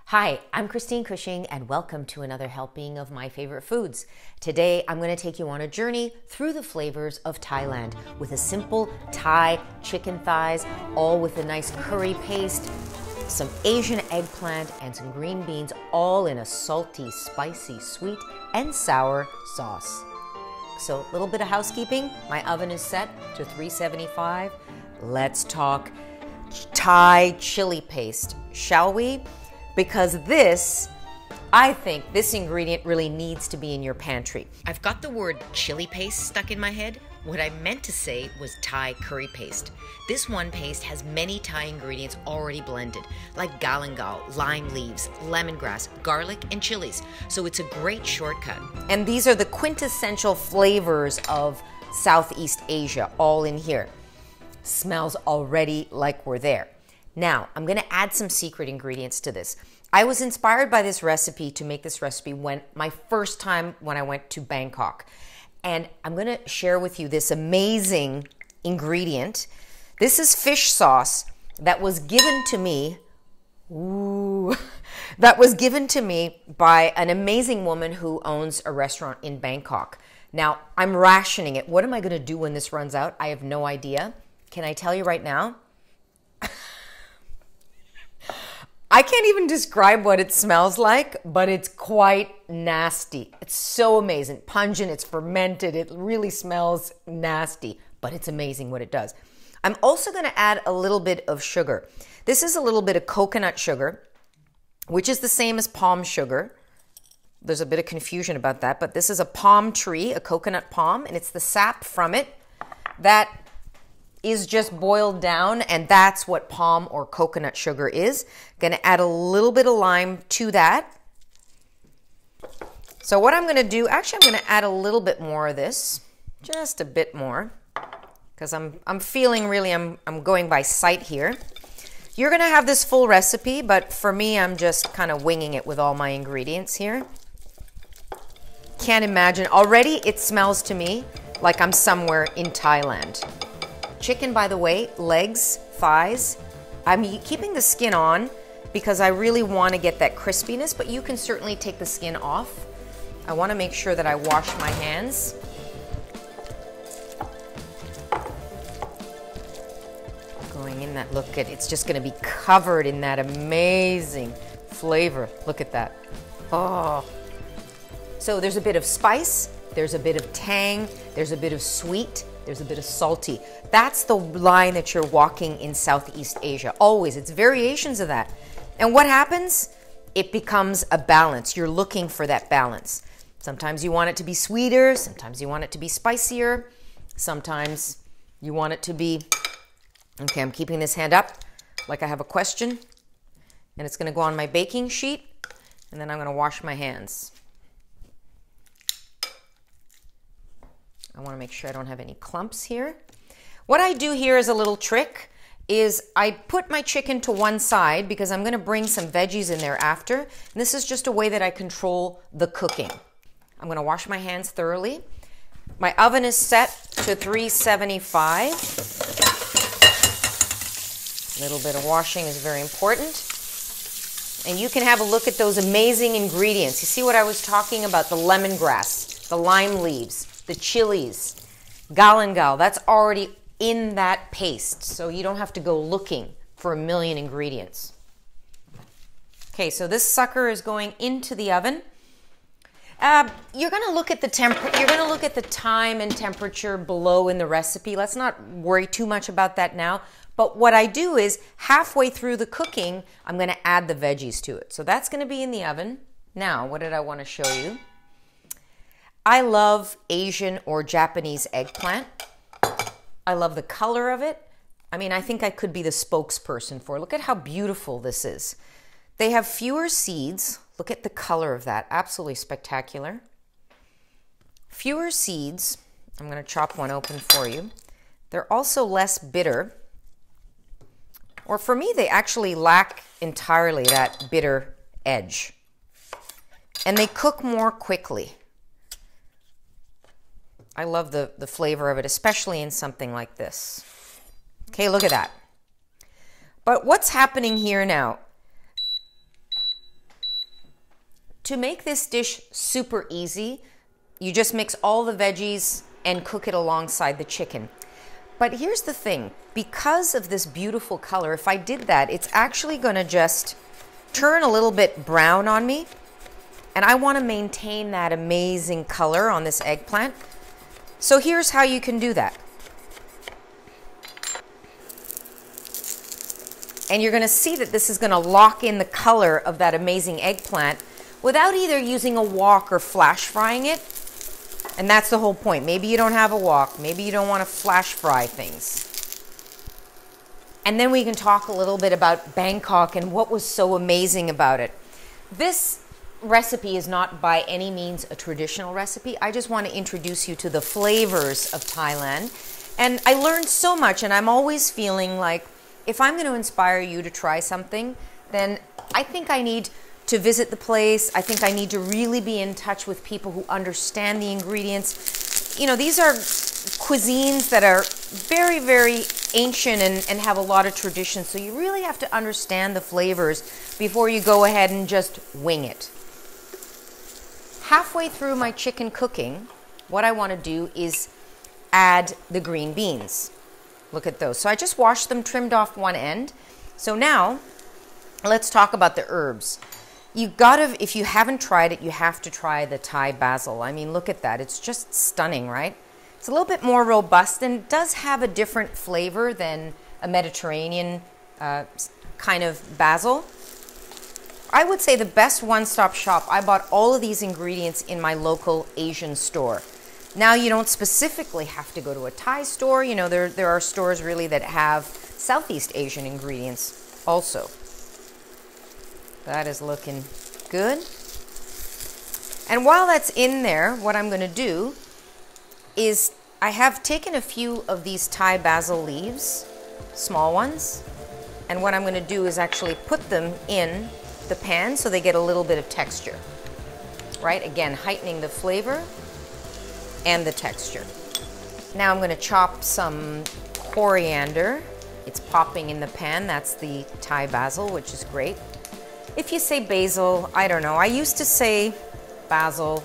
Hi, I'm Christine Cushing and welcome to another helping of My Favorite Foods. Today, I'm going to take you on a journey through the flavors of Thailand with a simple Thai chicken thighs, all with a nice curry paste, some Asian eggplant and some green beans, all in a salty, spicy, sweet and sour sauce. So a little bit of housekeeping. My oven is set to 375. Let's talk Thai chili paste, shall we? Because I think this ingredient really needs to be in your pantry. I've got the word chili paste stuck in my head. What I meant to say was Thai curry paste. This one paste has many Thai ingredients already blended, like galangal, lime leaves, lemongrass, garlic, and chilies. So it's a great shortcut. And these are the quintessential flavors of Southeast Asia, all in here. Smells already like we're there. Now, I'm going to add some secret ingredients to this. I was inspired by this recipe to make this recipe my first time when I went to Bangkok. And I'm going to share with you this amazing ingredient. This is fish sauce that was given to me. That was given to me by an amazing woman who owns a restaurant in Bangkok. Now, I'm rationing it. What am I going to do when this runs out? I have no idea. Can I tell you right now? I can't even describe what it smells like, but it's quite nasty. It's so amazing. Pungent, it's fermented, it really smells nasty, but it's amazing what it does. I'm also going to add a little bit of sugar. This is a little bit of coconut sugar, which is the same as palm sugar. There's a bit of confusion about that, but this is a palm tree, a coconut palm, and it's the sap from it that is just boiled down, and that's what palm or coconut sugar is. Gonna add a little bit of lime to that. So what I'm gonna do, actually I'm gonna add a little bit more of this, just a bit more, because I'm feeling really, I'm going by sight here. You're gonna have this full recipe, but for me, I'm just kind of winging it with all my ingredients here. Can't imagine, already it smells to me like I'm somewhere in Thailand. Chicken, by the way, legs, thighs. I'm keeping the skin on because I really want to get that crispiness, but you can certainly take the skin off. I want to make sure that I wash my hands. Going in that, look at, it's just going to be covered in that amazing flavor. Look at that. Oh. So there's a bit of spice, there's a bit of tang, there's a bit of sweet, there's a bit of salty. That's the line that you're walking in Southeast Asia. Always, it's variations of that. And what happens? It becomes a balance. You're looking for that balance. Sometimes you want it to be sweeter, sometimes you want it to be spicier, sometimes you want it to be, okay, I'm keeping this hand up like I have a question, and it's gonna go on my baking sheet, and then I'm gonna wash my hands. I want to make sure I don't have any clumps here. What I do here as a little trick is I put my chicken to one side because I'm going to bring some veggies in there after. And this is just a way that I control the cooking. I'm going to wash my hands thoroughly. My oven is set to 375. A little bit of washing is very important. And you can have a look at those amazing ingredients. You see what I was talking about? The lemongrass, the lime leaves, the chilies, galangal, that's already in that paste, so you don't have to go looking for a million ingredients. Okay, so this sucker is going into the oven. You're going to look at the you're going to look at the time and temperature below in the recipe. Let's not worry too much about that now. But what I do is halfway through the cooking, I'm going to add the veggies to it. So that's going to be in the oven. Now, what did I want to show you? I love Asian or Japanese eggplant. I love the color of it. I mean, I think I could be the spokesperson for it. Look at how beautiful this is. They have fewer seeds. Look at the color of that. Absolutely spectacular. Fewer seeds. I'm going to chop one open for you. They're also less bitter. Or for me, they actually lack entirely that bitter edge. And they cook more quickly. I love the flavor of it, especially in something like this. Okay, look at that. But what's happening here now? To make this dish super easy, you just mix all the veggies and cook it alongside the chicken. But here's the thing, because of this beautiful color, if I did that, it's actually gonna just turn a little bit brown on me. And I wanna maintain that amazing color on this eggplant. So here's how you can do that. And you're gonna see that this is gonna lock in the color of that amazing eggplant without either using a wok or flash frying it. And that's the whole point. Maybe you don't have a wok. Maybe you don't want to flash fry things. And then we can talk a little bit about Bangkok and what was so amazing about it. This recipe is not by any means a traditional recipe. I just want to introduce you to the flavors of Thailand. And I learned so much, and I'm always feeling like if I'm going to inspire you to try something, then I think I need to visit the place. I think I need to really be in touch with people who understand the ingredients. You know, these are cuisines that are very, very ancient and have a lot of tradition. So you really have to understand the flavors before you go ahead and just wing it. Halfway through my chicken cooking, what I want to do is add the green beans. Look at those. So I just washed them, trimmed off one end. So now let's talk about the herbs. You gotta, if you haven't tried it, you have to try the Thai basil. I mean, look at that. It's just stunning, right? It's a little bit more robust and it does have a different flavor than a Mediterranean kind of basil. I would say the best one-stop shop. I bought all of these ingredients in my local Asian store. Now you don't specifically have to go to a Thai store. You know, there are stores really that have Southeast Asian ingredients also. That is looking good. And while that's in there, what I'm going to do is I have taken a few of these Thai basil leaves, small ones, and what I'm going to do is actually put them in the pan so they get a little bit of texture, right? Again, heightening the flavor and the texture. Now I'm going to chop some coriander. It's popping in the pan. That's the Thai basil, which is great. If you say basil, I don't know. I used to say basil.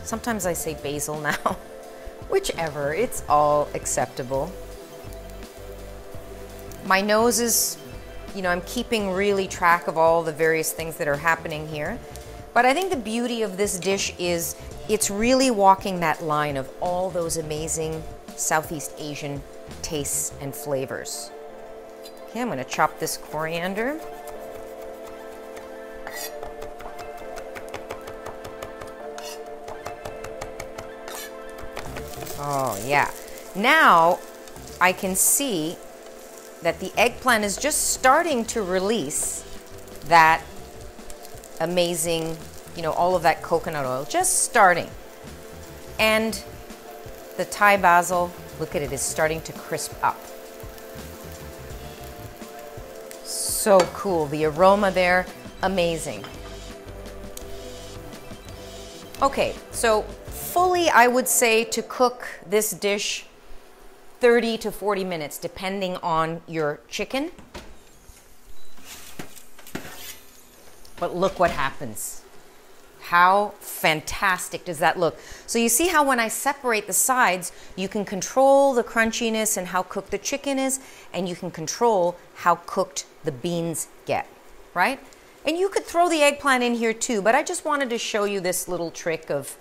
Sometimes I say basil now. Whichever, it's all acceptable. My nose is, you know, I'm keeping really track of all the various things that are happening here. But I think the beauty of this dish is it's really walking that line of all those amazing Southeast Asian tastes and flavors. Okay, I'm going to chop this coriander. Oh yeah. Now I can see that the eggplant is just starting to release that amazing, you know, all of that coconut oil, just starting. And the Thai basil, look at it, is starting to crisp up. So cool. The aroma there, amazing. Okay, so fully I would say to cook this dish 30 to 40 minutes, depending on your chicken. But look what happens. How fantastic does that look? So you see how when I separate the sides, you can control the crunchiness and how cooked the chicken is, and you can control how cooked the beans get, right? And you could throw the eggplant in here too, but I just wanted to show you this little trick of,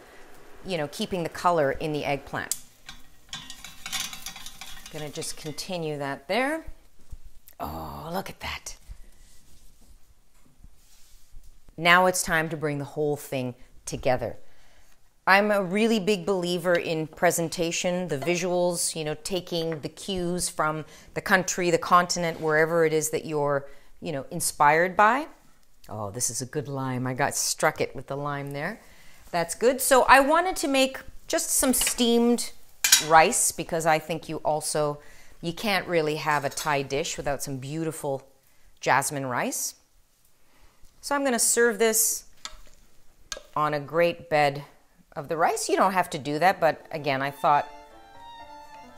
you know, keeping the color in the eggplant. Gonna just continue that there. Oh, look at that. Now it's time to bring the whole thing together. I'm a really big believer in presentation, the visuals, you know, taking the cues from the country, the continent, wherever it is that you're, you know, inspired by. Oh, this is a good lime. I got struck it with the lime there. That's good. So I wanted to make just some steamed rice because I think you can't really have a Thai dish without some beautiful jasmine rice. So I'm going to serve this on a great bed of the rice. You don't have to do that, but again, I thought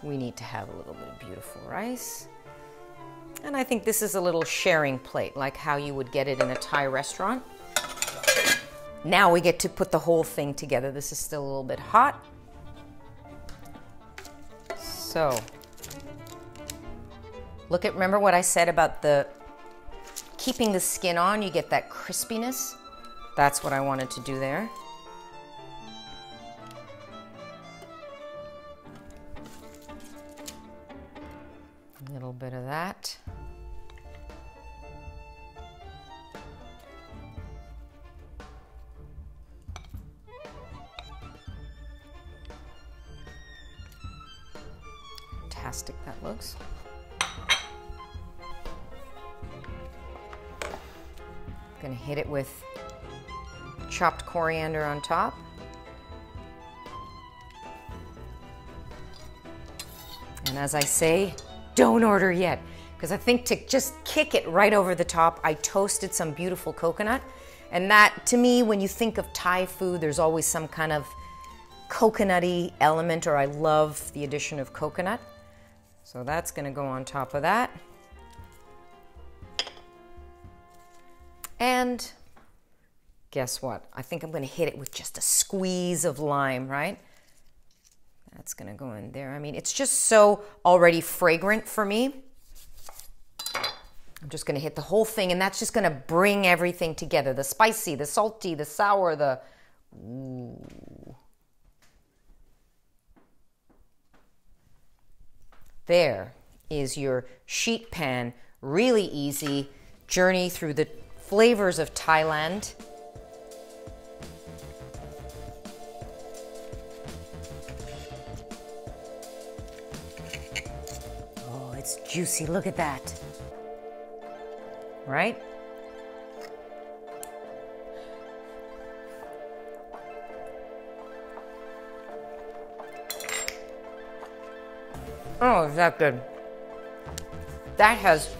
we need to have a little bit of beautiful rice. And I think this is a little sharing plate, like how you would get it in a Thai restaurant. Now we get to put the whole thing together. This is still a little bit hot. So, remember what I said about keeping the skin on, you get that crispiness? That's what I wanted to do there. A little bit of that. Fantastic that looks. Gonna hit it with chopped coriander on top. And as I say, don't order yet, because I think to just kick it right over the top, I toasted some beautiful coconut. And that, to me, when you think of Thai food, there's always some kind of coconutty element, or I love the addition of coconut. So that's gonna go on top of that. And guess what? I think I'm gonna hit it with just a squeeze of lime, right? That's gonna go in there. I mean, it's just so already fragrant for me. I'm just gonna hit the whole thing, and that's just gonna bring everything together. The spicy, the salty, the sour, the... Ooh. There is your sheet pan, really easy journey through the flavors of Thailand. Oh, it's juicy, look at that. Right? Oh, is that good? That has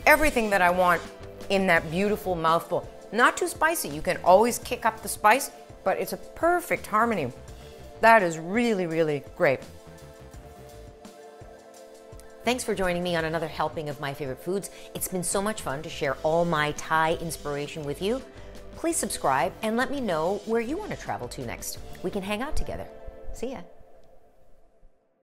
everything that I want in that beautiful mouthful. Not too spicy. You can always kick up the spice, but it's a perfect harmony. That is really, really great. Thanks for joining me on another helping of My Favorite Foods. It's been so much fun to share all my Thai inspiration with you. Please subscribe and let me know where you want to travel to next. We can hang out together. See ya.